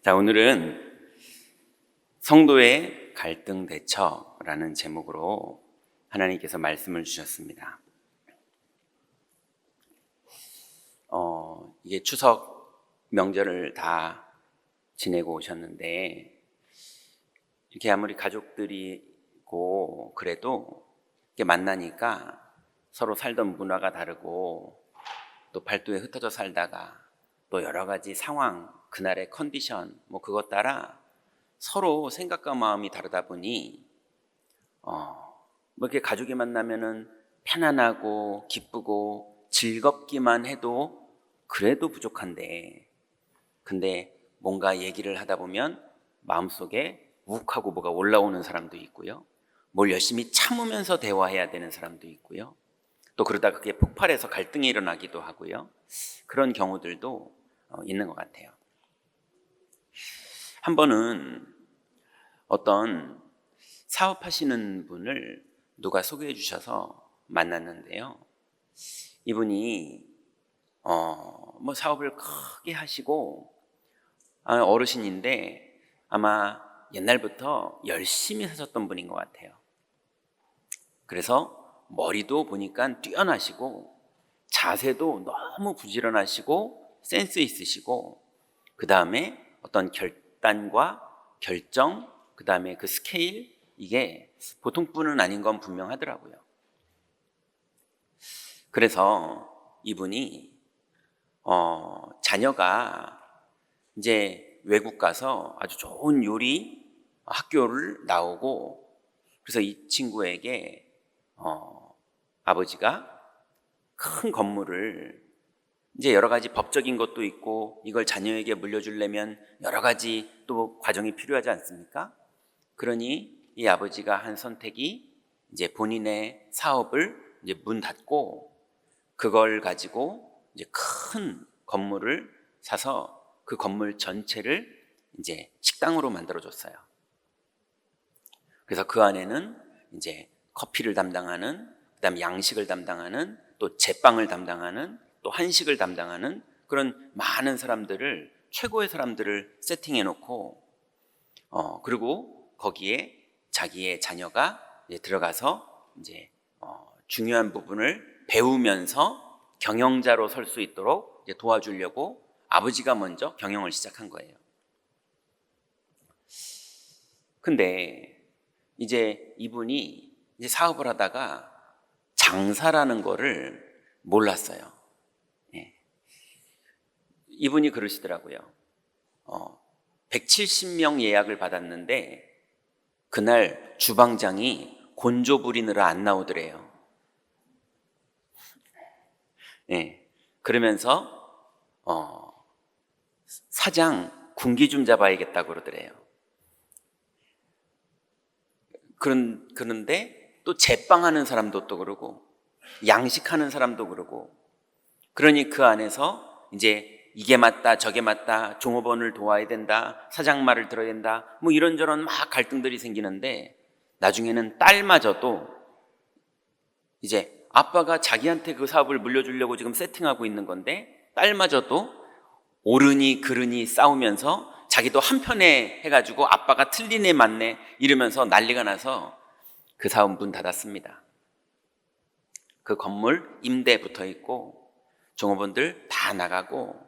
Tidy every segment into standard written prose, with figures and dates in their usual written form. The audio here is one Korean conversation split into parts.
자, 오늘은 성도의 갈등 대처라는 제목으로 하나님께서 말씀을 주셨습니다. 이게 추석 명절을 다 지내고 오셨는데, 이렇게 아무리 가족들이고 그래도 이렇게 만나니까 서로 살던 문화가 다르고 또 팔도에 흩어져 살다가 또 여러 가지 상황, 그날의 컨디션 그것 따라 서로 생각과 마음이 다르다 보니 이렇게 가족이 만나면은 편안하고 기쁘고 즐겁기만 해도 그래도 부족한데, 근데 뭔가 얘기를 하다 보면 마음속에 욱하고 뭐가 올라오는 사람도 있고요, 뭘 열심히 참으면서 대화해야 되는 사람도 있고요, 또 그러다 그게 폭발해서 갈등이 일어나기도 하고요. 그런 경우들도 있는 것 같아요. 한 번은 어떤 사업하시는 분을 누가 소개해 주셔서 만났는데요. 이분이 사업을 크게 하시고 어르신인데 아마 옛날부터 열심히 사셨던 분인 것 같아요. 그래서 머리도 보니까 뛰어나시고 자세도 너무 부지런하시고 센스 있으시고, 그 다음에 어떤 결단과 결정, 그 다음에 그 스케일, 이게 보통 분은 아닌 건 분명하더라고요. 그래서 이분이 자녀가 이제 외국 가서 아주 좋은 요리 학교를 나오고, 그래서 이 친구에게 아버지가 큰 건물을, 이제 여러 가지 법적인 것도 있고 이걸 자녀에게 물려주려면 여러 가지 또 과정이 필요하지 않습니까? 그러니 이 아버지가 한 선택이 이제 본인의 사업을 이제 문 닫고 그걸 가지고 이제 큰 건물을 사서 그 건물 전체를 이제 식당으로 만들어줬어요. 그래서 그 안에는 이제 커피를 담당하는, 그다음에 양식을 담당하는, 또 제빵을 담당하는, 또 한식을 담당하는 그런 많은 사람들을, 최고의 사람들을 세팅해 놓고 그리고 거기에 자기의 자녀가 이제 들어가서 이제 중요한 부분을 배우면서 경영자로 설 수 있도록 이제 도와주려고 아버지가 먼저 경영을 시작한 거예요. 근데 이제 이분이 이제 사업을 하다가 장사라는 거를 몰랐어요. 예. 이분이 그러시더라고요. 170명 예약을 받았는데 그날 주방장이 곤조 부리느라 안 나오더래요. 예. 그러면서 사장 군기 좀 잡아야겠다고 그러더래요. 그런데 또 제빵하는 사람도 또 그러고 양식하는 사람도 그러고, 그러니 그 안에서 이제 이게 맞다 저게 맞다, 종업원을 도와야 된다, 사장 말을 들어야 된다, 이런저런 막 갈등들이 생기는데, 나중에는 딸마저도 이제 아빠가 자기한테 그 사업을 물려주려고 지금 세팅하고 있는 건데 딸마저도 옳으니 그르니 싸우면서 자기도 한편에 해가지고 아빠가 틀리네 맞네 이러면서 난리가 나서 그 사업 문 닫았습니다. 그 건물 임대 붙어 있고 종업원들 다 나가고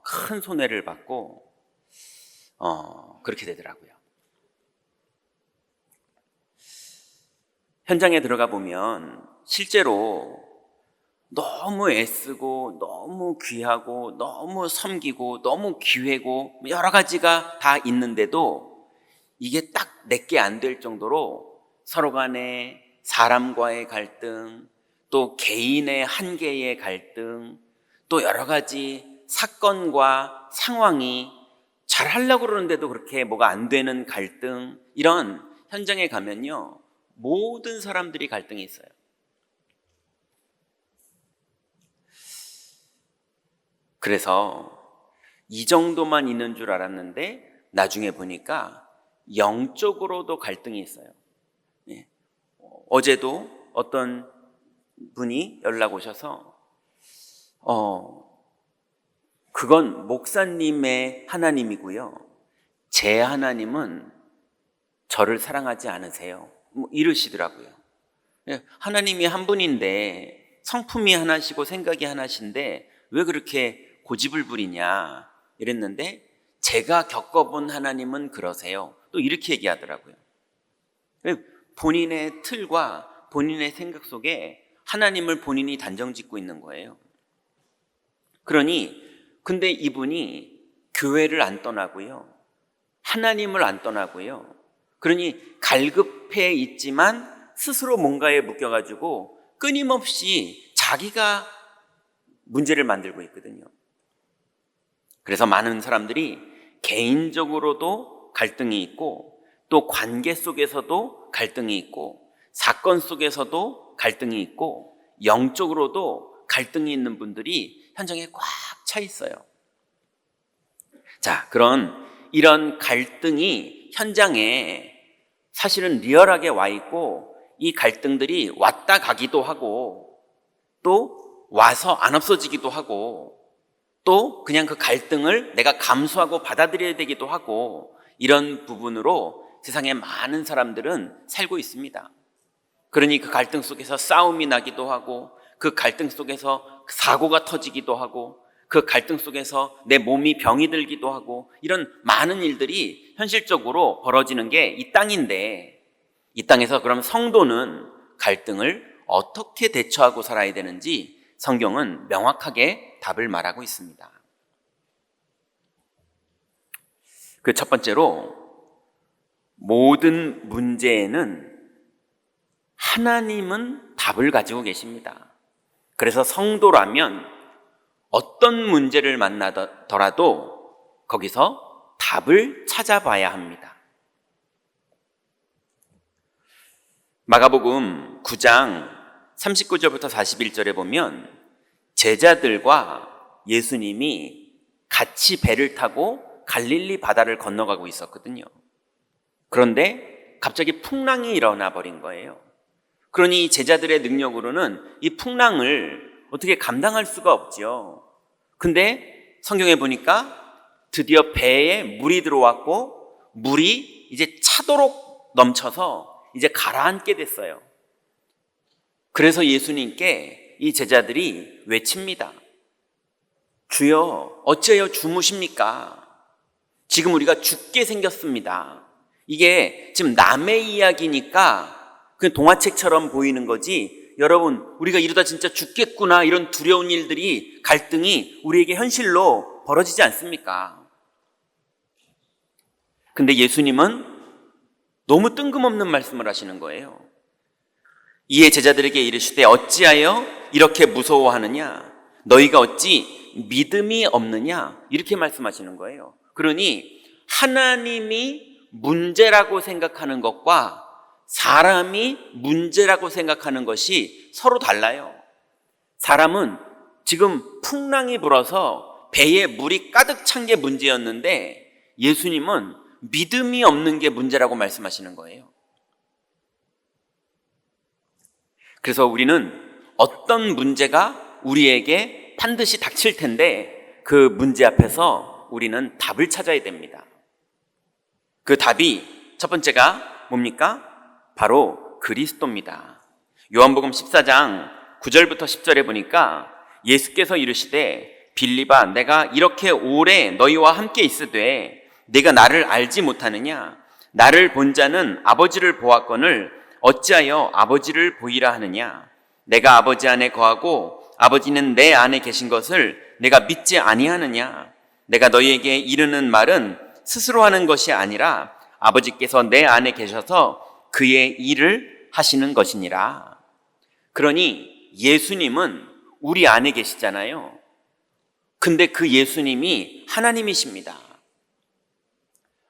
큰 손해를 받고 그렇게 되더라고요. 현장에 들어가 보면 실제로 너무 애쓰고 너무 귀하고 너무 섬기고 너무 기회고 여러 가지가 다 있는데도 이게 딱 내게 안 될 정도로 서로 간에 사람과의 갈등, 또 개인의 한계의 갈등, 또 여러 가지 사건과 상황이 잘 하려고 그러는데도 그렇게 뭐가 안 되는 갈등, 이런 현장에 가면요 모든 사람들이 갈등이 있어요. 그래서 이 정도만 있는 줄 알았는데 나중에 보니까 영적으로도 갈등이 있어요. 예. 어제도 어떤 분이 연락 오셔서 그건 목사님의 하나님이고요. 제 하나님은 저를 사랑하지 않으세요. 뭐 이러시더라고요. 하나님이 한 분인데 성품이 하나시고 생각이 하나신데 왜 그렇게 고집을 부리냐 이랬는데 제가 겪어본 하나님은 그러세요. 또 이렇게 얘기하더라고요. 본인의 틀과 본인의 생각 속에 하나님을 본인이 단정짓고 있는 거예요. 그러니 근데 이분이 교회를 안 떠나고요. 하나님을 안 떠나고요. 그러니 갈급해 있지만 스스로 뭔가에 묶여가지고 끊임없이 자기가 문제를 만들고 있거든요. 그래서 많은 사람들이 개인적으로도 갈등이 있고 또 관계 속에서도 갈등이 있고 사건 속에서도 갈등이 있고 영적으로도 갈등이 있는 분들이 현장에 꽉 차 있어요. 자, 이런 갈등이 현장에 사실은 리얼하게 와 있고 이 갈등들이 왔다 가기도 하고 또 와서 안 없어지기도 하고 또 그냥 그 갈등을 내가 감수하고 받아들여야 되기도 하고 이런 부분으로 세상에 많은 사람들은 살고 있습니다. 그러니 그 갈등 속에서 싸움이 나기도 하고 그 갈등 속에서 사고가 터지기도 하고 그 갈등 속에서 내 몸이 병이 들기도 하고 이런 많은 일들이 현실적으로 벌어지는 게 이 땅인데 이 땅에서 그럼 성도는 갈등을 어떻게 대처하고 살아야 되는지 성경은 명확하게 답을 말하고 있습니다. 그 첫 번째로 모든 문제에는 하나님은 답을 가지고 계십니다. 그래서 성도라면 어떤 문제를 만나더라도 거기서 답을 찾아봐야 합니다. 마가복음 9장 39절부터 41절에 보면 제자들과 예수님이 같이 배를 타고 갈릴리 바다를 건너가고 있었거든요. 그런데 갑자기 풍랑이 일어나 버린 거예요. 그러니 제자들의 능력으로는 이 풍랑을 어떻게 감당할 수가 없죠. 근데 성경에 보니까 드디어 배에 물이 들어왔고 물이 이제 차도록 넘쳐서 이제 가라앉게 됐어요. 그래서 예수님께 이 제자들이 외칩니다. 주여 어찌하여 주무십니까? 지금 우리가 죽게 생겼습니다. 이게 지금 남의 이야기니까 그냥 동화책처럼 보이는 거지 여러분 우리가 이러다 진짜 죽겠구나 이런 두려운 일들이 갈등이 우리에게 현실로 벌어지지 않습니까? 근데 예수님은 너무 뜬금없는 말씀을 하시는 거예요. 이에 제자들에게 이르시되 어찌하여 이렇게 무서워하느냐? 너희가 어찌 믿음이 없느냐? 이렇게 말씀하시는 거예요. 그러니 하나님이 문제라고 생각하는 것과 사람이 문제라고 생각하는 것이 서로 달라요. 사람은 지금 풍랑이 불어서 배에 물이 가득 찬 게 문제였는데 예수님은 믿음이 없는 게 문제라고 말씀하시는 거예요. 그래서 우리는 어떤 문제가 우리에게 반드시 닥칠 텐데 그 문제 앞에서 우리는 답을 찾아야 됩니다. 그 답이 첫 번째가 뭡니까? 바로 그리스도입니다. 요한복음 14장 9절부터 10절에 보니까 예수께서 이르시되 빌립아 내가 이렇게 오래 너희와 함께 있으되 네가 나를 알지 못하느냐? 나를 본 자는 아버지를 보았거늘 어찌하여 아버지를 보이라 하느냐? 내가 아버지 안에 거하고 아버지는 내 안에 계신 것을 내가 믿지 아니하느냐? 내가 너희에게 이르는 말은 스스로 하는 것이 아니라 아버지께서 내 안에 계셔서 그의 일을 하시는 것이니라. 그러니 예수님은 우리 안에 계시잖아요. 근데 그 예수님이 하나님이십니다.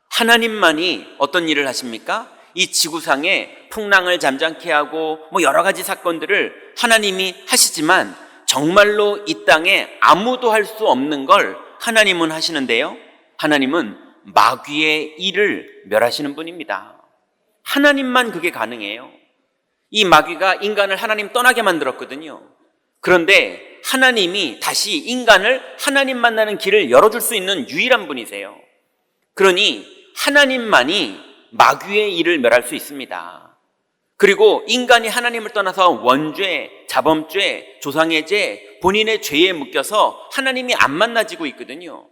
하나님만이 어떤 일을 하십니까? 이 지구상에 풍랑을 잠잠케 하고 여러 가지 사건들을 하나님이 하시지만 정말로 이 땅에 아무도 할 수 없는 걸 하나님은 하시는데요. 하나님은 마귀의 일을 멸하시는 분입니다. 하나님만 그게 가능해요. 이 마귀가 인간을 하나님 떠나게 만들었거든요. 그런데 하나님이 다시 인간을 하나님 만나는 길을 열어줄 수 있는 유일한 분이세요. 그러니 하나님만이 마귀의 일을 멸할 수 있습니다. 그리고 인간이 하나님을 떠나서 원죄, 자범죄, 조상의 죄, 본인의 죄에 묶여서 하나님이 안 만나지고 있거든요.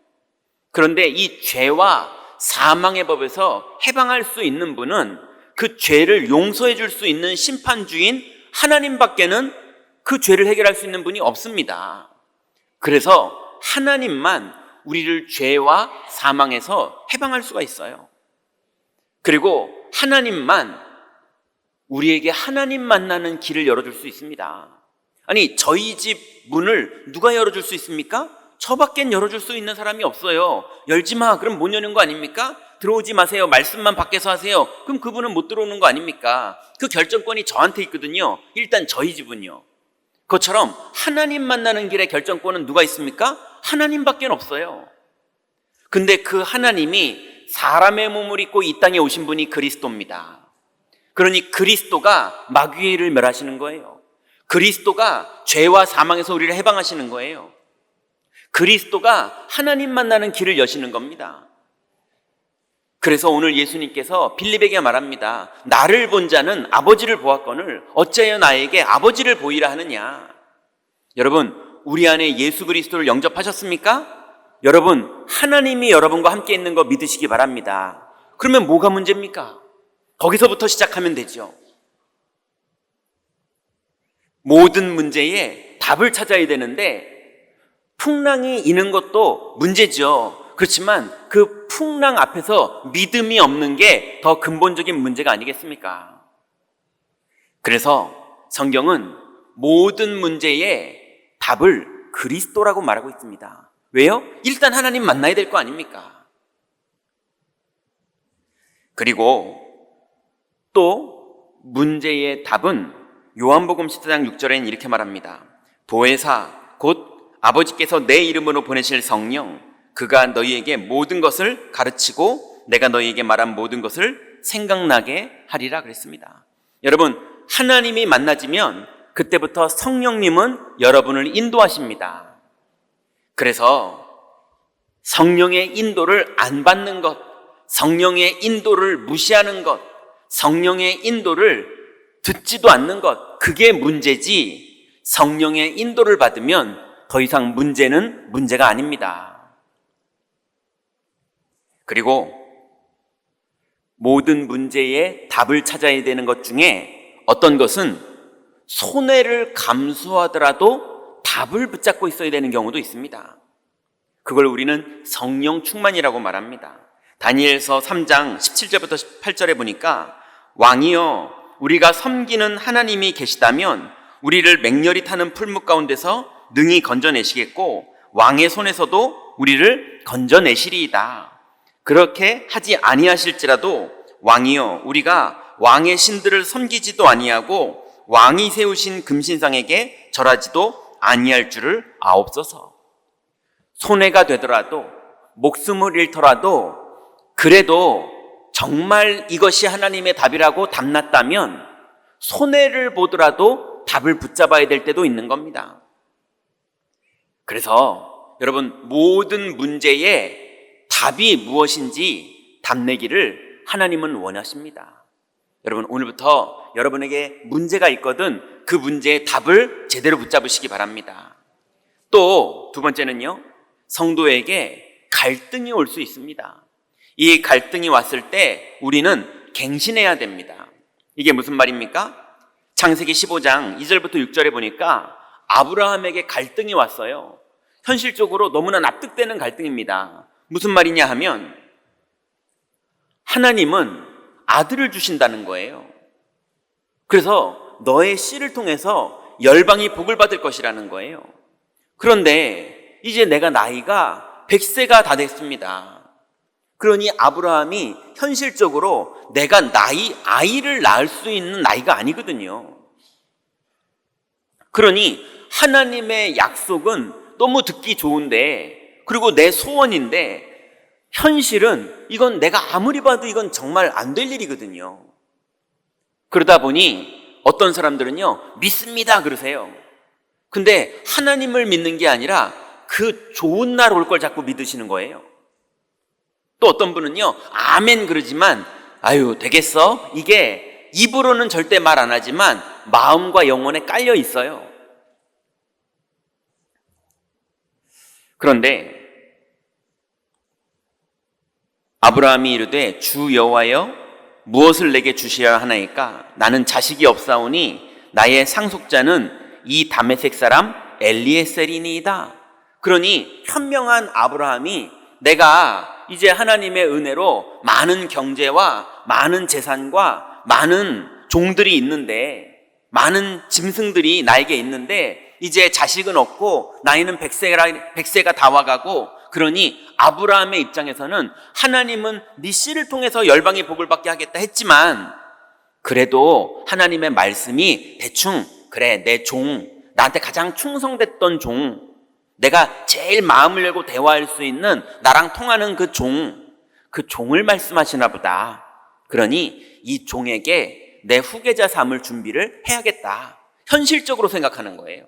그런데 이 죄와 사망의 법에서 해방할 수 있는 분은 그 죄를 용서해 줄 수 있는 심판주인 하나님밖에는 그 죄를 해결할 수 있는 분이 없습니다. 그래서 하나님만 우리를 죄와 사망에서 해방할 수가 있어요. 그리고 하나님만 우리에게 하나님 만나는 길을 열어줄 수 있습니다. 아니, 저희 집 문을 누가 열어줄 수 있습니까? 저밖엔 열어줄 수 있는 사람이 없어요. 열지 마. 그럼 못 여는 거 아닙니까? 들어오지 마세요. 말씀만 밖에서 하세요. 그럼 그분은 못 들어오는 거 아닙니까? 그 결정권이 저한테 있거든요. 일단 저희 집은요. 그것처럼 하나님 만나는 길의 결정권은 누가 있습니까? 하나님밖에 없어요. 근데 그 하나님이 사람의 몸을 입고 이 땅에 오신 분이 그리스도입니다. 그러니 그리스도가 마귀의 일을 멸하시는 거예요. 그리스도가 죄와 사망에서 우리를 해방하시는 거예요. 그리스도가 하나님 만나는 길을 여시는 겁니다. 그래서 오늘 예수님께서 빌립에게 말합니다. 나를 본 자는 아버지를 보았거늘 어찌하여 나에게 아버지를 보이라 하느냐. 여러분, 우리 안에 예수 그리스도를 영접하셨습니까? 여러분, 하나님이 여러분과 함께 있는 거 믿으시기 바랍니다. 그러면 뭐가 문제입니까? 거기서부터 시작하면 되죠. 모든 문제에 답을 찾아야 되는데 풍랑이 있는 것도 문제죠. 그렇지만 그 풍랑 앞에서 믿음이 없는 게 더 근본적인 문제가 아니겠습니까? 그래서 성경은 모든 문제의 답을 그리스도라고 말하고 있습니다. 왜요? 일단 하나님 만나야 될 거 아닙니까? 그리고 또 문제의 답은 요한복음 14장 6절에는 이렇게 말합니다. 보혜사 곧 아버지께서 내 이름으로 보내실 성령 그가 너희에게 모든 것을 가르치고 내가 너희에게 말한 모든 것을 생각나게 하리라 그랬습니다. 여러분, 하나님이 만나지면 그때부터 성령님은 여러분을 인도하십니다. 그래서 성령의 인도를 안 받는 것, 성령의 인도를 무시하는 것, 성령의 인도를 듣지도 않는 것, 그게 문제지 성령의 인도를 받으면 더 이상 문제는 문제가 아닙니다. 그리고 모든 문제에 답을 찾아야 되는 것 중에 어떤 것은 손해를 감수하더라도 답을 붙잡고 있어야 되는 경우도 있습니다. 그걸 우리는 성령 충만이라고 말합니다. 다니엘서 3장 17절부터 18절에 보니까 왕이여 우리가 섬기는 하나님이 계시다면 우리를 맹렬히 타는 풀무 가운데서 능히 건져내시겠고 왕의 손에서도 우리를 건져내시리이다. 그렇게 하지 아니하실지라도 왕이여 우리가 왕의 신들을 섬기지도 아니하고 왕이 세우신 금신상에게 절하지도 아니할 줄을 아옵소서. 손해가 되더라도 목숨을 잃더라도 그래도 정말 이것이 하나님의 답이라고 답났다면 손해를 보더라도 답을 붙잡아야 될 때도 있는 겁니다. 그래서 여러분 모든 문제에 답이 무엇인지 답내기를 하나님은 원하십니다. 여러분 오늘부터 여러분에게 문제가 있거든 그 문제의 답을 제대로 붙잡으시기 바랍니다. 또 두 번째는요, 성도에게 갈등이 올 수 있습니다. 이 갈등이 왔을 때 우리는 갱신해야 됩니다. 이게 무슨 말입니까? 창세기 15장 2절부터 6절에 보니까 아브라함에게 갈등이 왔어요. 현실적으로 너무나 납득되는 갈등입니다. 무슨 말이냐 하면 하나님은 아들을 주신다는 거예요. 그래서 너의 씨를 통해서 열방이 복을 받을 것이라는 거예요. 그런데 이제 내가 나이가 100세가 다 됐습니다. 그러니 아브라함이 현실적으로 내가 아이를 낳을 수 있는 나이가 아니거든요. 그러니 하나님의 약속은 너무 듣기 좋은데 그리고 내 소원인데 현실은 이건 내가 아무리 봐도 이건 정말 안 될 일이거든요. 그러다 보니 어떤 사람들은요 믿습니다 그러세요. 근데 하나님을 믿는 게 아니라 그 좋은 날 올 걸 자꾸 믿으시는 거예요. 또 어떤 분은요, 아멘 그러지만 아유 되겠어? 이게 입으로는 절대 말 안 하지만 마음과 영혼에 깔려 있어요. 그런데 아브라함이 이르되 주 여호와여 무엇을 내게 주시려 하나이까? 나는 자식이 없사오니 나의 상속자는 이 다메섹 사람 엘리에셀이니이다. 그러니 현명한 아브라함이 내가 이제 하나님의 은혜로 많은 경제와 많은 재산과 많은 종들이 있는데, 많은 짐승들이 나에게 있는데 이제 자식은 없고 나이는 100세가 다 와가고, 그러니 아브라함의 입장에서는 하나님은 네 씨를 통해서 열방의 복을 받게 하겠다 했지만, 그래도 하나님의 말씀이 대충 그래 내 종, 나한테 가장 충성됐던 종, 내가 제일 마음을 열고 대화할 수 있는 나랑 통하는 그 종을 말씀하시나 보다. 그러니 이 종에게 내 후계자 삼을 준비를 해야겠다. 현실적으로 생각하는 거예요.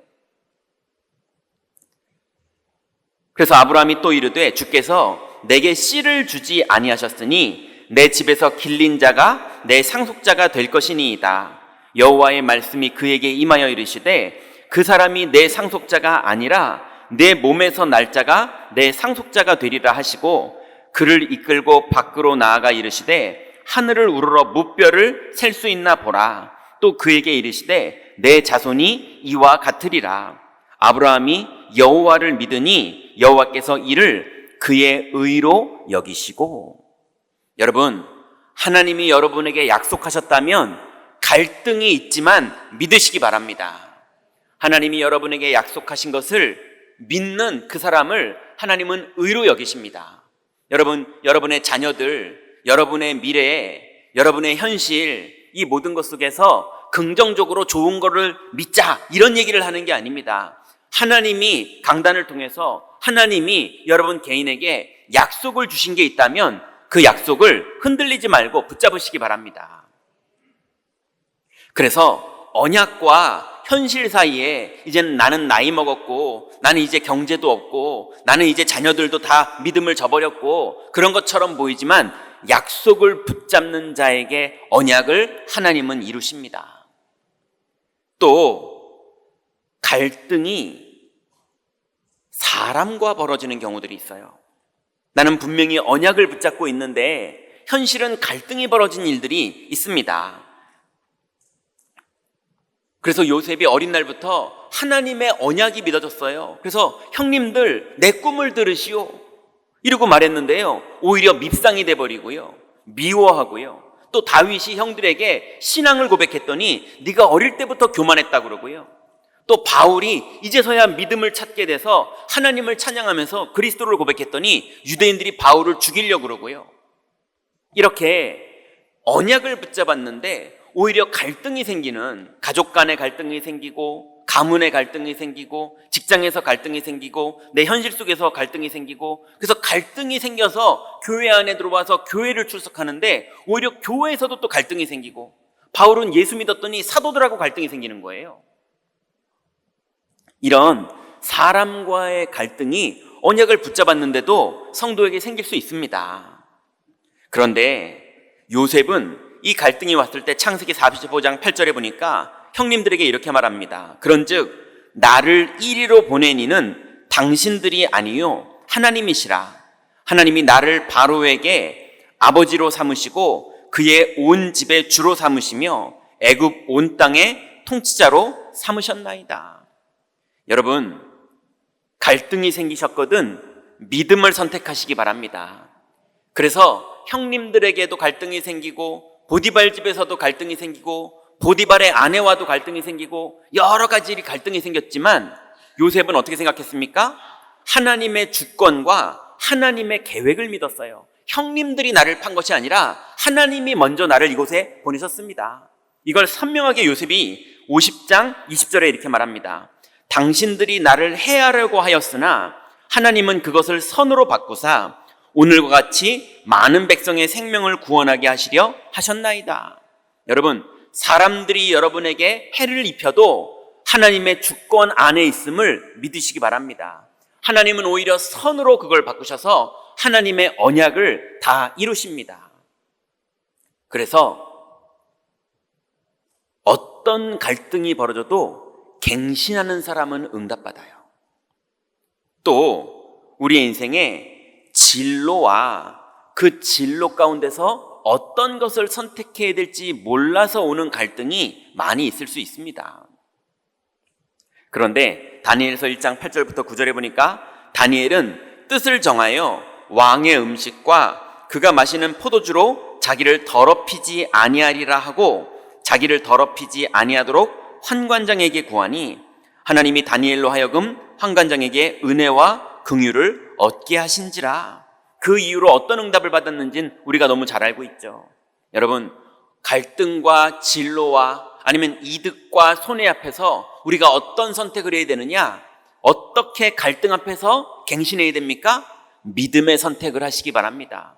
그래서 아브라함이 또 이르되 주께서 내게 씨를 주지 아니하셨으니 내 집에서 길린 자가 내 상속자가 될 것이니이다. 여호와의 말씀이 그에게 임하여 이르시되 그 사람이 내 상속자가 아니라 내 몸에서 날 자가 내 상속자가 되리라 하시고, 그를 이끌고 밖으로 나아가 이르시되 하늘을 우러러 무뼈를 셀 수 있나 보라. 또 그에게 이르시되 내 자손이 이와 같으리라. 아브라함이 여호와를 믿으니 여호와께서 이를 그의 의로 여기시고. 여러분, 하나님이 여러분에게 약속하셨다면 갈등이 있지만 믿으시기 바랍니다. 하나님이 여러분에게 약속하신 것을 믿는 그 사람을 하나님은 의로 여기십니다. 여러분, 여러분의 자녀들, 여러분의 미래, 여러분의 현실, 이 모든 것 속에서 긍정적으로 좋은 거를 믿자, 이런 얘기를 하는 게 아닙니다. 하나님이 강단을 통해서 하나님이 여러분 개인에게 약속을 주신 게 있다면 그 약속을 흔들리지 말고 붙잡으시기 바랍니다. 그래서 언약과 현실 사이에 이제는 나는 나이 먹었고, 나는 이제 경제도 없고, 나는 이제 자녀들도 다 믿음을 저버렸고, 그런 것처럼 보이지만 약속을 붙잡는 자에게 언약을 하나님은 이루십니다. 또 갈등이 사람과 벌어지는 경우들이 있어요. 나는 분명히 언약을 붙잡고 있는데 현실은 갈등이 벌어진 일들이 있습니다. 그래서 요셉이 어린 날부터 하나님의 언약이 믿어졌어요. 그래서 형님들 내 꿈을 들으시오 이러고 말했는데요, 오히려 밉상이 돼버리고요, 미워하고요. 또 다윗이 형들에게 신앙을 고백했더니 네가 어릴 때부터 교만했다고 그러고요. 또 바울이 이제서야 믿음을 찾게 돼서 하나님을 찬양하면서 그리스도를 고백했더니 유대인들이 바울을 죽이려고 그러고요. 이렇게 언약을 붙잡았는데 오히려 갈등이 생기는, 가족 간의 갈등이 생기고, 가문의 갈등이 생기고, 직장에서 갈등이 생기고, 내 현실 속에서 갈등이 생기고, 그래서 갈등이 생겨서 교회 안에 들어와서 교회를 출석하는데 오히려 교회에서도 또 갈등이 생기고, 바울은 예수 믿었더니 사도들하고 갈등이 생기는 거예요. 이런 사람과의 갈등이 언약을 붙잡았는데도 성도에게 생길 수 있습니다. 그런데 요셉은 이 갈등이 왔을 때 창세기 45장 8절에 보니까 형님들에게 이렇게 말합니다. 그런즉 나를 이리로 보낸 이는 당신들이 아니요 하나님이시라. 하나님이 나를 바로에게 아버지로 삼으시고 그의 온 집의 주로 삼으시며 애굽 온 땅의 통치자로 삼으셨나이다. 여러분, 갈등이 생기셨거든 믿음을 선택하시기 바랍니다. 그래서 형님들에게도 갈등이 생기고, 보디발 집에서도 갈등이 생기고, 보디발의 아내와도 갈등이 생기고, 여러 가지 갈등이 생겼지만 요셉은 어떻게 생각했습니까? 하나님의 주권과 하나님의 계획을 믿었어요. 형님들이 나를 판 것이 아니라 하나님이 먼저 나를 이곳에 보내셨습니다. 이걸 선명하게 요셉이 50장 20절에 이렇게 말합니다. 당신들이 나를 해하려고 하였으나 하나님은 그것을 선으로 바꾸사 오늘과 같이 많은 백성의 생명을 구원하게 하시려 하셨나이다. 여러분, 사람들이 여러분에게 해를 입혀도 하나님의 주권 안에 있음을 믿으시기 바랍니다. 하나님은 오히려 선으로 그걸 바꾸셔서 하나님의 언약을 다 이루십니다. 그래서 어떤 갈등이 벌어져도 갱신하는 사람은 응답받아요. 또 우리의 인생에 진로와 그 진로 가운데서 어떤 것을 선택해야 될지 몰라서 오는 갈등이 많이 있을 수 있습니다. 그런데 다니엘서 1장 8절부터 9절에 보니까 다니엘은 뜻을 정하여 왕의 음식과 그가 마시는 포도주로 자기를 더럽히지 아니하리라 하고 자기를 더럽히지 아니하도록 환관장에게 구하니 하나님이 다니엘로 하여금 환관장에게 은혜와 긍휼을 얻게 하신지라. 그 이후로 어떤 응답을 받았는지는 우리가 너무 잘 알고 있죠. 여러분, 갈등과 진로와 아니면 이득과 손해 앞에서 우리가 어떤 선택을 해야 되느냐? 어떻게 갈등 앞에서 갱신해야 됩니까? 믿음의 선택을 하시기 바랍니다.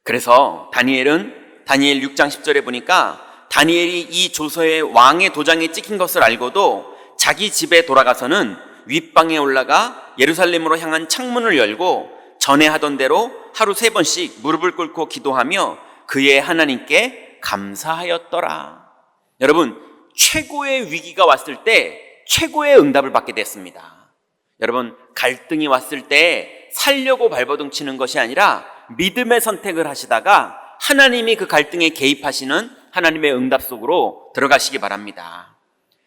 그래서 다니엘은 다니엘 6장 10절에 보니까 다니엘이 이 조서에 왕의 도장에 찍힌 것을 알고도 자기 집에 돌아가서는 윗방에 올라가 예루살렘으로 향한 창문을 열고 전에 하던 대로 하루 3번씩 무릎을 꿇고 기도하며 그의 하나님께 감사하였더라. 여러분, 최고의 위기가 왔을 때 최고의 응답을 받게 됐습니다. 여러분, 갈등이 왔을 때 살려고 발버둥치는 것이 아니라 믿음의 선택을 하시다가 하나님이 그 갈등에 개입하시는 하나님의 응답 속으로 들어가시기 바랍니다.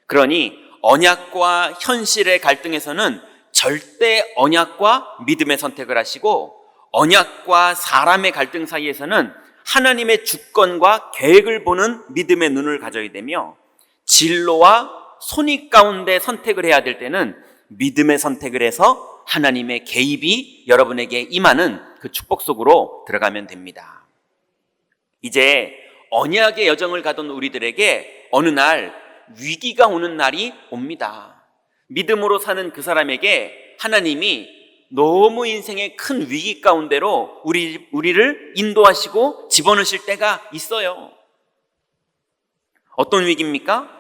그러니 언약과 현실의 갈등에서는 절대 언약과 믿음의 선택을 하시고 언약과 사람의 갈등 사이에서는 하나님의 주권과 계획을 보는 믿음의 눈을 가져야 되며 진로와 손익 가운데 선택을 해야 될 때는 믿음의 선택을 해서 하나님의 개입이 여러분에게 임하는 그 축복 속으로 들어가면 됩니다. 이제 언약의 여정을 가던 우리들에게 어느 날 위기가 오는 날이 옵니다. 믿음으로 사는 그 사람에게 하나님이 너무 인생의 큰 위기 가운데로 우리를 인도하시고 집어넣으실 때가 있어요. 어떤 위기입니까?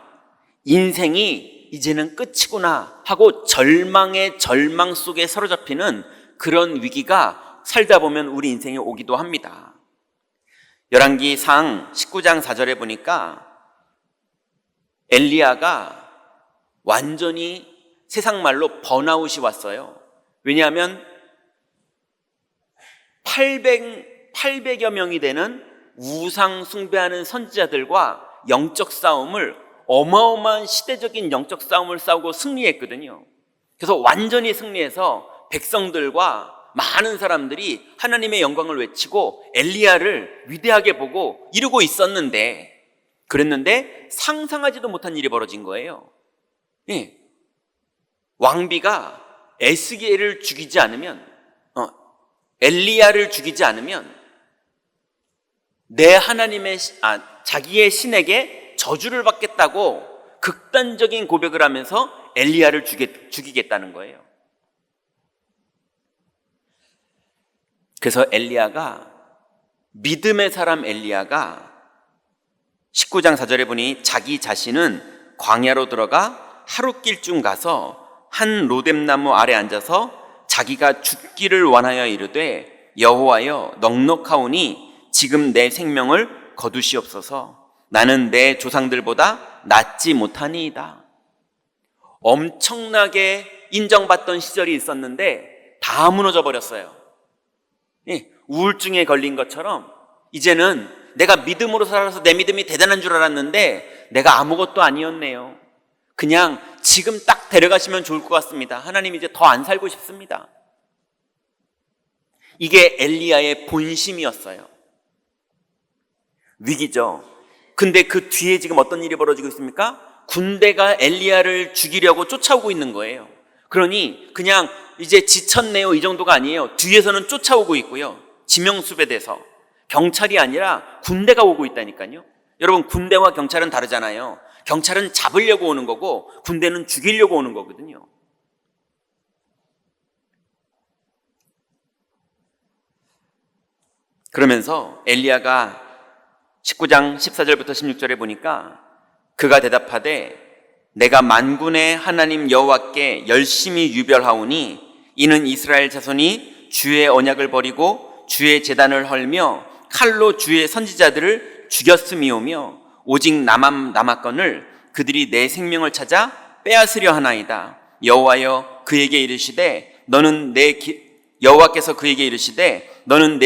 인생이 이제는 끝이구나 하고 절망의 절망 속에 사로잡히는 그런 위기가 살다 보면 우리 인생에 오기도 합니다. 열왕기상 19장 4절에 보니까 엘리야가 완전히 세상 말로 번아웃이 왔어요. 왜냐하면 800여 명이 되는 우상 숭배하는 선지자들과 영적 싸움을 어마어마한 시대적인 영적 싸움을 싸우고 승리했거든요. 그래서 완전히 승리해서 백성들과 많은 사람들이 하나님의 영광을 외치고 엘리야를 위대하게 보고 이루고 있었는데 그랬는데 상상하지도 못한 일이 벌어진 거예요. 예. 왕비가 에스겔을 죽이지 않으면 엘리야를 죽이지 않으면 내 하나님의 자기의 신에게 저주를 받겠다고 극단적인 고백을 하면서 엘리야를 죽이겠다는 거예요. 그래서 믿음의 사람 엘리야가 19장 4절에 보니 자기 자신은 광야로 들어가 하룻길쯤 가서 한 로뎀나무 아래 앉아서 자기가 죽기를 원하여 이르되 여호와여 넉넉하오니 지금 내 생명을 거두시옵소서. 나는 내 조상들보다 낫지 못하니이다. 엄청나게 인정받던 시절이 있었는데 다 무너져 버렸어요. 우울증에 걸린 것처럼 이제는 내가 믿음으로 살아서 내 믿음이 대단한 줄 알았는데 내가 아무것도 아니었네요. 그냥 지금 딱 데려가시면 좋을 것 같습니다. 하나님 이제 더 안 살고 싶습니다. 이게 엘리야의 본심이었어요. 위기죠. 근데 그 뒤에 지금 어떤 일이 벌어지고 있습니까? 군대가 엘리야를 죽이려고 쫓아오고 있는 거예요. 그러니 그냥 이제 지쳤네요 이 정도가 아니에요. 뒤에서는 쫓아오고 있고요. 지명수배돼서 경찰이 아니라 군대가 오고 있다니까요. 여러분, 군대와 경찰은 다르잖아요. 경찰은 잡으려고 오는 거고 군대는 죽이려고 오는 거거든요. 그러면서 엘리야가 19장 14절부터 16절에 보니까 그가 대답하되 내가 만군의 하나님 여호와께 열심히 유별하오니 이는 이스라엘 자손이 주의 언약을 버리고 주의 제단을 헐며 칼로 주의 선지자들을 죽였음이오며 오직 나만 남았거늘 그들이 내 생명을 찾아 빼앗으려 하나이다. 여호와께서 그에게 이르시되 너는 내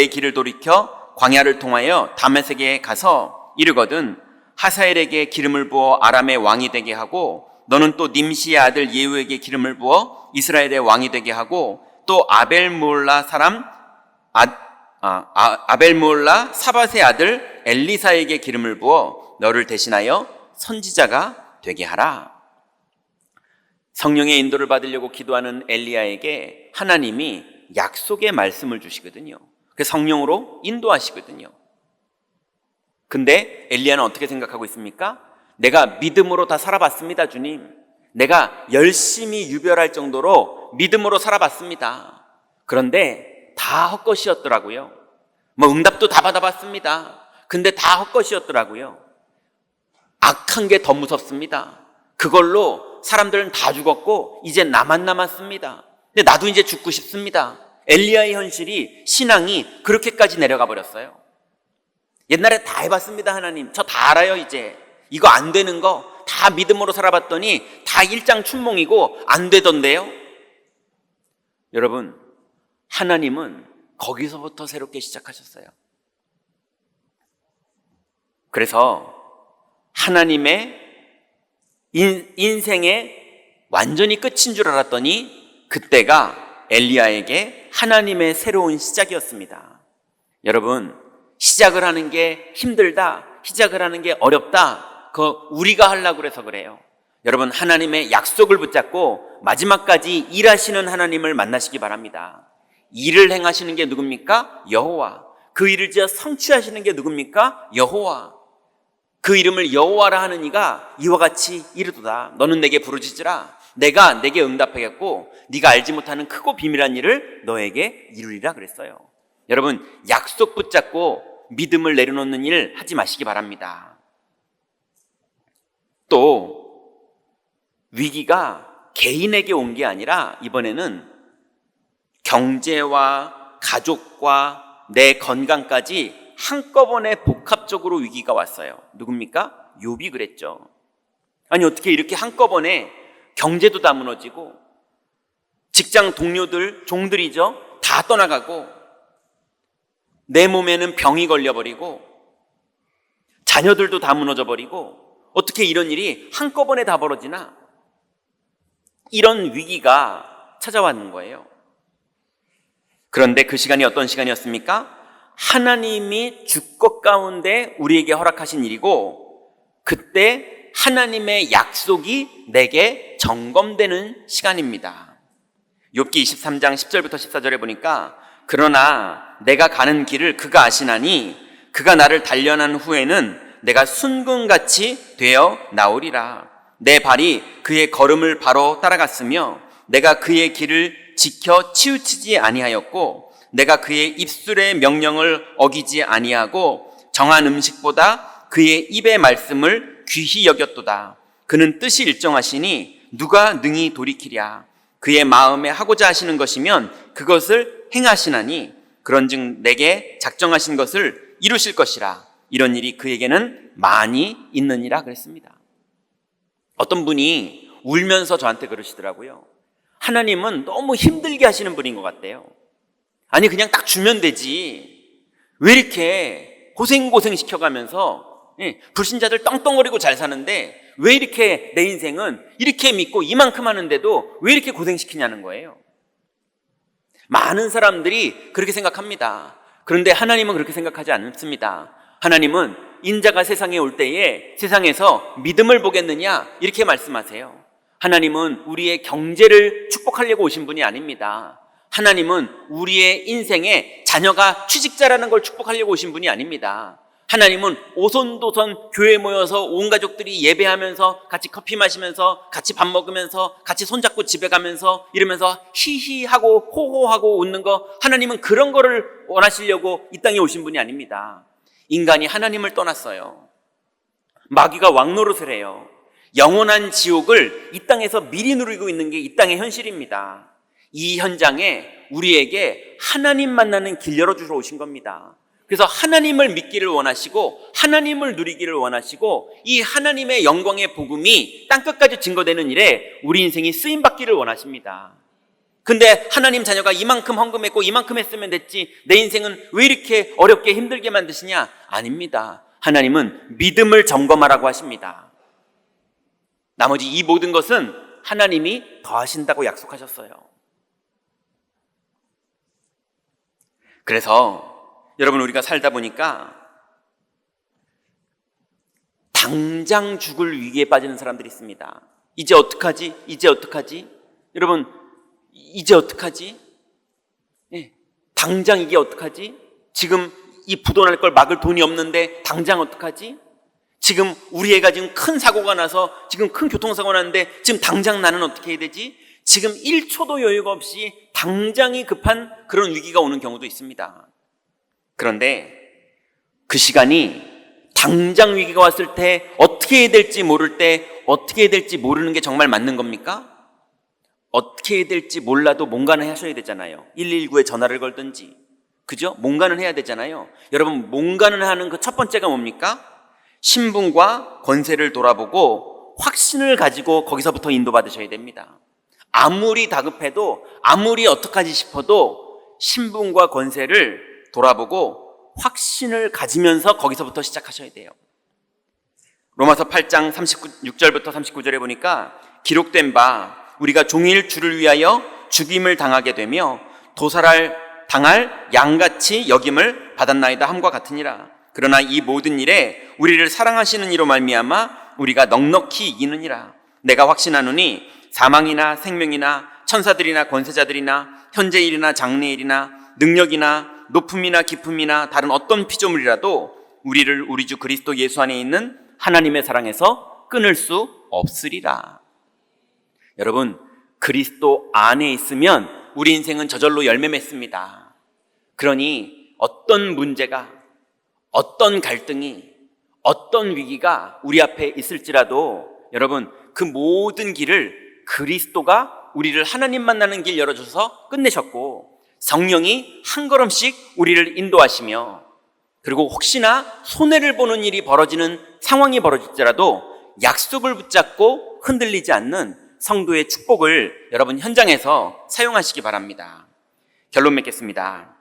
길을 돌이켜 광야를 통하여 다메섹에 가서 이르거든 하사엘에게 기름을 부어 아람의 왕이 되게 하고 너는 또 님시의 아들 예후에게 기름을 부어 이스라엘의 왕이 되게 하고 또 아벨므올라 사밧의 아들 엘리사에게 기름을 부어 너를 대신하여 선지자가 되게 하라. 성령의 인도를 받으려고 기도하는 엘리야에게 하나님이 약속의 말씀을 주시거든요. 그 성령으로 인도하시거든요. 근데 엘리야는 어떻게 생각하고 있습니까? 내가 믿음으로 다 살아봤습니다, 주님. 내가 열심히 유별할 정도로 믿음으로 살아봤습니다. 그런데 다 헛것이었더라고요. 응답도 다 받아봤습니다. 근데 다 헛것이었더라고요. 악한 게 더 무섭습니다. 그걸로 사람들은 다 죽었고 이제 나만 남았습니다. 근데 나도 이제 죽고 싶습니다. 엘리야의 현실이, 신앙이 그렇게까지 내려가 버렸어요. 옛날에 다 해봤습니다. 하나님, 저 다 알아요. 이제 이거 안 되는 거 다 믿음으로 살아봤더니 다 일장춘몽이고 안 되던데요. 여러분, 하나님은 거기서부터 새롭게 시작하셨어요. 그래서 하나님의 인생의 완전히 끝인 줄 알았더니 그때가 엘리야에게 하나님의 새로운 시작이었습니다. 여러분, 시작을 하는 게 힘들다, 시작을 하는 게 어렵다, 그거 우리가 하려고 그래서 그래요. 여러분, 하나님의 약속을 붙잡고 마지막까지 일하시는 하나님을 만나시기 바랍니다. 일을 행하시는 게 누굽니까? 여호와. 그 일을 지어 성취하시는 게 누굽니까? 여호와. 그 이름을 여호와라 하는 이가 이와 같이 이르도다. 너는 내게 부르짖으라. 내가 내게 응답하겠고 네가 알지 못하는 크고 비밀한 일을 너에게 이루리라 그랬어요. 여러분, 약속 붙잡고 믿음을 내려놓는 일 하지 마시기 바랍니다. 또 위기가 개인에게 온 게 아니라 이번에는 경제와 가족과 내 건강까지 한꺼번에 복합적으로 위기가 왔어요. 누굽니까? 욥이 그랬죠. 아니, 어떻게 이렇게 한꺼번에 경제도 다 무너지고 직장 동료들, 종들이죠, 다 떠나가고 내 몸에는 병이 걸려버리고 자녀들도 다 무너져버리고 어떻게 이런 일이 한꺼번에 다 벌어지나? 이런 위기가 찾아왔는 거예요. 그런데 그 시간이 어떤 시간이었습니까? 하나님이 주권 가운데 우리에게 허락하신 일이고 그때 하나님의 약속이 내게 점검되는 시간입니다. 욥기 23장 10절부터 14절에 보니까 그러나 내가 가는 길을 그가 아시나니 그가 나를 단련한 후에는 내가 순금같이 되어 나오리라. 내 발이 그의 걸음을 바로 따라갔으며 내가 그의 길을 지켜 치우치지 아니하였고 내가 그의 입술의 명령을 어기지 아니하고 정한 음식보다 그의 입의 말씀을 귀히 여겼도다. 그는 뜻이 일정하시니 누가 능히 돌이키랴. 그의 마음에 하고자 하시는 것이면 그것을 행하시나니 그런즉 내게 작정하신 것을 이루실 것이라. 이런 일이 그에게는 많이 있느니라 그랬습니다. 어떤 분이 울면서 저한테 그러시더라고요. 하나님은 너무 힘들게 하시는 분인 것 같대요. 아니, 그냥 딱 주면 되지. 왜 이렇게 고생 시켜가면서 불신자들 떵떵거리고 잘 사는데 왜 이렇게 내 인생은 이렇게 믿고 이만큼 하는데도 왜 이렇게 고생시키냐는 거예요. 많은 사람들이 그렇게 생각합니다. 그런데 하나님은 그렇게 생각하지 않습니다. 하나님은 인자가 세상에 올 때에 세상에서 믿음을 보겠느냐 이렇게 말씀하세요. 하나님은 우리의 경제를 축복하려고 오신 분이 아닙니다. 하나님은 우리의 인생에 자녀가 취직자라는 걸 축복하려고 오신 분이 아닙니다. 하나님은 오손도손 교회에 모여서 온 가족들이 예배하면서 같이 커피 마시면서 같이 밥 먹으면서 같이 손잡고 집에 가면서 이러면서 히히하고 호호하고 웃는 거, 하나님은 그런 거를 원하시려고 이 땅에 오신 분이 아닙니다. 인간이 하나님을 떠났어요. 마귀가 왕노릇을 해요. 영원한 지옥을 이 땅에서 미리 누리고 있는 게 이 땅의 현실입니다. 이 현장에 우리에게 하나님 만나는 길 열어주러 오신 겁니다. 그래서 하나님을 믿기를 원하시고 하나님을 누리기를 원하시고 이 하나님의 영광의 복음이 땅끝까지 증거되는 일에 우리 인생이 쓰임받기를 원하십니다. 근데 하나님 자녀가 이만큼 헌금했고 이만큼 했으면 됐지 내 인생은 왜 이렇게 어렵게 힘들게 만드시냐? 아닙니다. 하나님은 믿음을 점검하라고 하십니다. 나머지 이 모든 것은 하나님이 더하신다고 약속하셨어요. 그래서 여러분, 우리가 살다 보니까 당장 죽을 위기에 빠지는 사람들이 있습니다. 이제 어떡하지? 이제 어떡하지? 여러분, 이제 어떡하지? 예, 당장 이게 어떡하지? 지금 이 부도날 걸 막을 돈이 없는데 당장 어떡하지? 지금 우리 애가 지금 큰 사고가 나서 지금 큰 교통사고 났는데 지금 당장 나는 어떻게 해야 되지? 지금 1초도 여유가 없이 당장이 급한 그런 위기가 오는 경우도 있습니다. 그런데 그 시간이 당장 위기가 왔을 때 어떻게 해야 될지 모를 때 어떻게 해야 될지 모르는 게 정말 맞는 겁니까? 어떻게 해야 될지 몰라도 뭔가는 하셔야 되잖아요. 119에 전화를 걸든지, 그죠? 뭔가는 해야 되잖아요. 여러분, 뭔가는 하는 그 첫 번째가 뭡니까? 신분과 권세를 돌아보고 확신을 가지고 거기서부터 인도받으셔야 됩니다. 아무리 다급해도 아무리 어떡하지 싶어도 신분과 권세를 돌아보고 확신을 가지면서 거기서부터 시작하셔야 돼요. 로마서 8장 36절부터 39절에 보니까 기록된 바 우리가 종일 주를 위하여 죽임을 당하게 되며 당할 양같이 여김을 받았나이다 함과 같으니라. 그러나 이 모든 일에 우리를 사랑하시는 이로 말미암아 우리가 넉넉히 이기느니라. 내가 확신하노니 사망이나 생명이나 천사들이나 권세자들이나 현재일이나 장래일이나 능력이나 높음이나 깊음이나 다른 어떤 피조물이라도 우리를 우리 주 그리스도 예수 안에 있는 하나님의 사랑에서 끊을 수 없으리라. 여러분, 그리스도 안에 있으면 우리 인생은 저절로 열매 맺습니다. 그러니 어떤 문제가, 어떤 갈등이, 어떤 위기가 우리 앞에 있을지라도 여러분, 그 모든 길을 그리스도가 우리를 하나님 만나는 길 열어줘서 끝내셨고 성령이 한 걸음씩 우리를 인도하시며, 그리고 혹시나 손해를 보는 일이 벌어지는 상황이 벌어질지라도 약속을 붙잡고 흔들리지 않는 성도의 축복을 여러분 현장에서 사용하시기 바랍니다. 결론 맺겠습니다.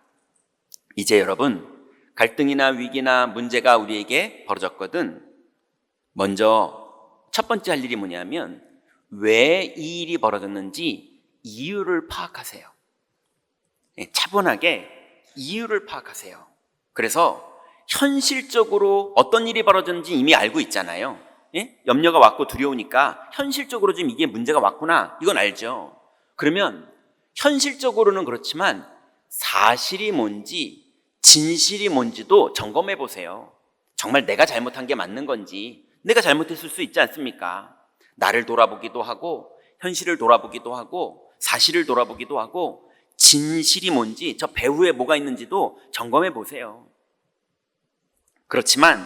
이제 여러분, 갈등이나 위기나 문제가 우리에게 벌어졌거든 먼저 첫 번째 할 일이 뭐냐면 왜 이 일이 벌어졌는지 이유를 파악하세요. 차분하게 이유를 파악하세요. 그래서 현실적으로 어떤 일이 벌어졌는지 이미 알고 있잖아요. 염려가 왔고 두려우니까 현실적으로 지금 이게 문제가 왔구나, 이건 알죠. 그러면 현실적으로는 그렇지만 사실이 뭔지 진실이 뭔지도 점검해 보세요. 정말 내가 잘못한 게 맞는 건지, 내가 잘못했을 수 있지 않습니까? 나를 돌아보기도 하고 현실을 돌아보기도 하고 사실을 돌아보기도 하고 진실이 뭔지, 저 배후에 뭐가 있는지도 점검해 보세요. 그렇지만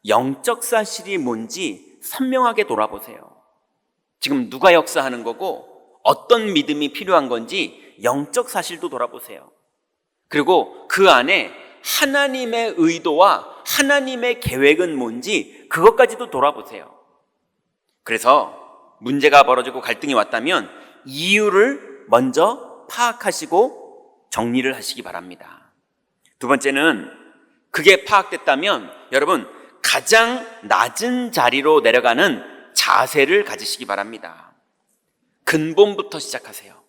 영적 사실이 뭔지 선명하게 돌아보세요. 지금 누가 역사하는 거고 어떤 믿음이 필요한 건지 영적 사실도 돌아보세요. 그리고 그 안에 하나님의 의도와 하나님의 계획은 뭔지 그것까지도 돌아보세요. 그래서 문제가 벌어지고 갈등이 왔다면 이유를 먼저 파악하시고 정리를 하시기 바랍니다. 두 번째는 그게 파악됐다면 여러분 가장 낮은 자리로 내려가는 자세를 가지시기 바랍니다. 근본부터 시작하세요.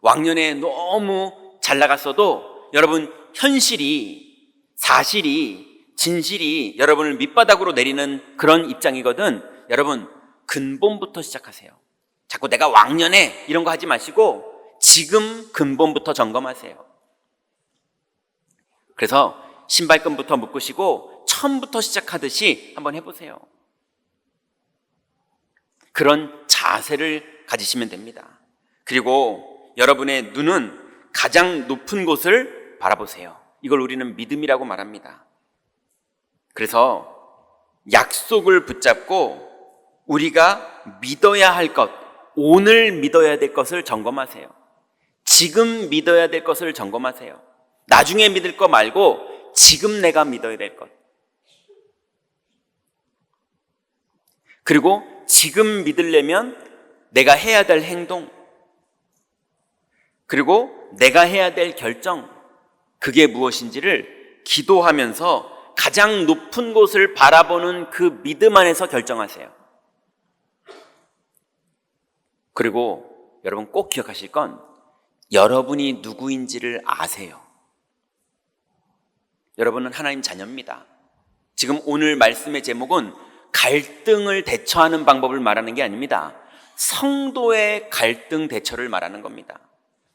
왕년에 너무 잘 나갔어도 여러분 현실이, 사실이, 진실이 여러분을 밑바닥으로 내리는 그런 입장이거든. 여러분 근본부터 시작하세요. 자꾸 내가 왕년에 이런 거 하지 마시고 지금 근본부터 점검하세요. 그래서 신발끈부터 묶으시고 처음부터 시작하듯이 한번 해보세요. 그런 자세를 가지시면 됩니다. 그리고 여러분의 눈은 가장 높은 곳을 바라보세요. 이걸 우리는 믿음이라고 말합니다. 그래서 약속을 붙잡고 우리가 믿어야 할 것, 오늘 믿어야 될 것을 점검하세요. 지금 믿어야 될 것을 점검하세요. 나중에 믿을 거 말고 지금 내가 믿어야 될 것. 그리고 지금 믿으려면 내가 해야 될 행동, 그리고 내가 해야 될 결정, 그게 무엇인지를 기도하면서 가장 높은 곳을 바라보는 그 믿음 안에서 결정하세요. 그리고 여러분 꼭 기억하실 건 여러분이 누구인지를 아세요. 여러분은 하나님 자녀입니다. 지금 오늘 말씀의 제목은 갈등을 대처하는 방법을 말하는 게 아닙니다. 성도의 갈등 대처를 말하는 겁니다.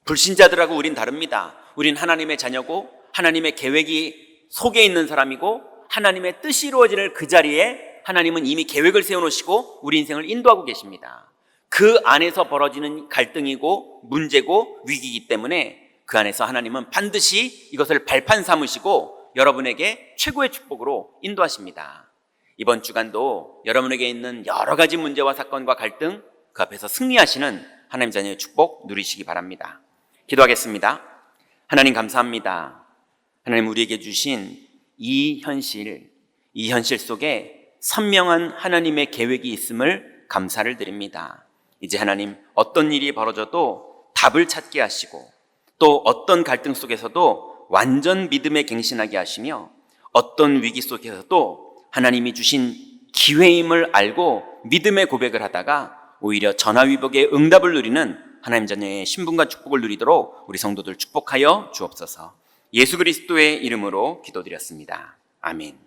불신자들하고 우린 다릅니다. 우린 하나님의 자녀고 하나님의 계획이 속에 있는 사람이고 하나님의 뜻이 이루어지는 그 자리에 하나님은 이미 계획을 세워놓으시고 우리 인생을 인도하고 계십니다. 그 안에서 벌어지는 갈등이고 문제고 위기이기 때문에 그 안에서 하나님은 반드시 이것을 발판 삼으시고 여러분에게 최고의 축복으로 인도하십니다. 이번 주간도 여러분에게 있는 여러 가지 문제와 사건과 갈등, 그 앞에서 승리하시는 하나님 자녀의 축복 누리시기 바랍니다. 기도하겠습니다. 하나님 감사합니다. 하나님 우리에게 주신 이 현실 속에 선명한 하나님의 계획이 있음을 감사를 드립니다. 이제 하나님 어떤 일이 벌어져도 답을 찾게 하시고 또 어떤 갈등 속에서도 완전 믿음에 갱신하게 하시며 어떤 위기 속에서도 하나님이 주신 기회임을 알고 믿음의 고백을 하다가 오히려 전화위복의 응답을 누리는 하나님 자녀의 신분과 축복을 누리도록 우리 성도들 축복하여 주옵소서. 예수 그리스도의 이름으로 기도드렸습니다. 아멘.